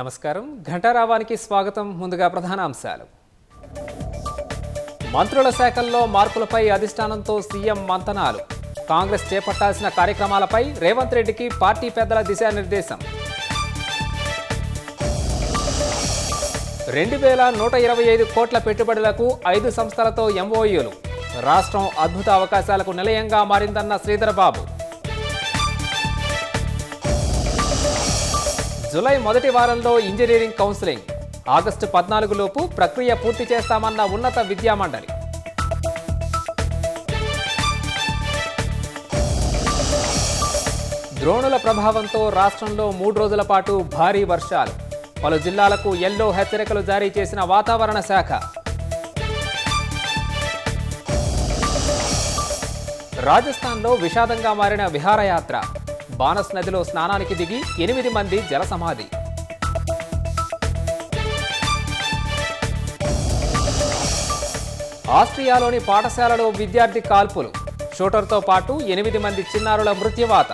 నమస్కారం. ఘంటారావానికి స్వాగతం. ముందుగా ప్రధాన అంశాలు. మంత్రుల శాఖల్లో మార్పులపై అధిష్టానంతో సీఎం మంతనాలు. కాంగ్రెస్ చేపట్టాల్సిన కార్యక్రమాలపై రేవంత్ రెడ్డికి పార్టీ పెద్దల దిశానిర్దేశం. 2125 కోట్ల పెట్టుబడులకు 5 సంస్థలతో ఎంఓయూలు. రాష్ట్రం అద్భుత అవకాశాలకు నిలయంగా మారిందన్న శ్రీధర్బాబు. జూలై మొదటి వారంలో ఇంజనీరింగ్ కౌన్సిలింగ్. ఆగస్టు 14 లోపు ప్రక్రియ పూర్తి చేస్తామన్న ఉన్నత విద్యామండలి. ద్రోణుల ప్రభావంతో రాష్ట్రంలో 3 రోజుల పాటు భారీ వర్షాలు. పలు జిల్లాలకు యెల్లో హెచ్చరికలు జారీ చేసిన వాతావరణ శాఖ. రాజస్థాన్లో విషాదంగా మారిన విహారయాత్ర. బానస్ నదిలో స్నానానికి దిగి 8 మంది జల సమాధి. ఆస్ట్రియాలోని పాఠశాలలో విద్యార్థి కాల్పులు. షూటర్తో పాటు 8 మంది చిన్నారుల మృత్యువాత.